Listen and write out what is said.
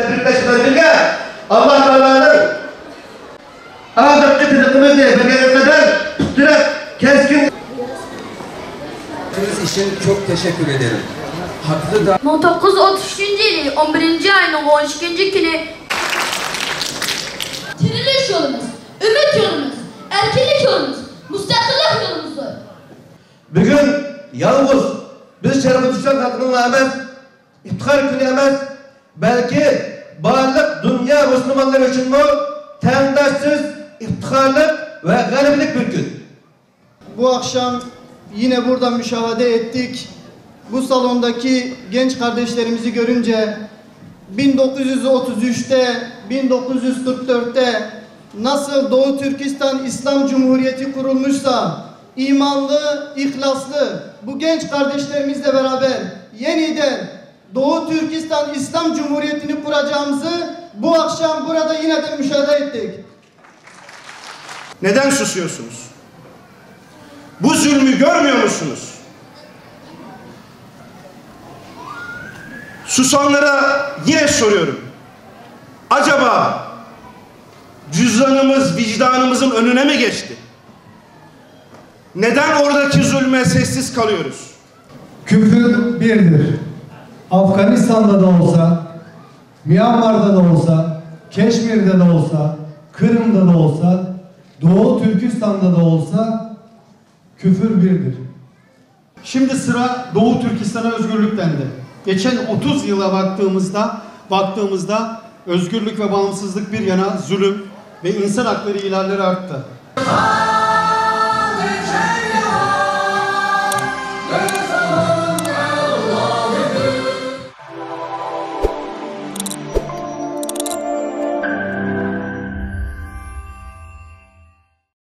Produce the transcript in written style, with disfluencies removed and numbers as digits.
tebrikleşmesiyle Allah Teala'nın azıcık tırnakımızı belirlene kadar tutturak keskin için çok teşekkür ederim. Haklı da 1933 yılı 11. ayının 12. günü Diriliş yolumuz, ümit yolumuz, erkinlik yolumuz, müstakillik yolumuzdur. bugün yalnız biz Şerif Türkistan halkının emas, iftihar günü emas, belki barlık dünya Müslümanlar için bu tendaşsız, iftiharlık ve galiblik bir gün. Bu akşam yine burada müşahede ettik. Bu salondaki genç kardeşlerimizi görünce 1933'te, 1944'te nasıl Doğu Türkistan İslam Cumhuriyeti kurulmuşsa imanlı, ihlaslı bu genç kardeşlerimizle beraber yeniden Doğu Türkistan İslam Cumhuriyeti'ni kuracağımızı bu akşam burada yine de müşahede ettik. Neden susuyorsunuz? Bu zulmü görmüyor musunuz? Susanlara yine soruyorum. Acaba cüzdanımız vicdanımızın önüne mi geçti? Neden oradaki zulme sessiz kalıyoruz? Küfür birdir. Afganistan'da da olsa, Myanmar'da da olsa, Keşmir'de de olsa, Kırım'da da olsa, Doğu Türkistan'da da olsa küfür birdir. Şimdi sıra Doğu Türkistan'a özgürlüktendi. Geçen 30 yıla baktığımızda özgürlük ve bağımsızlık bir yana zulüm ve insan hakları ihlalleri arttı.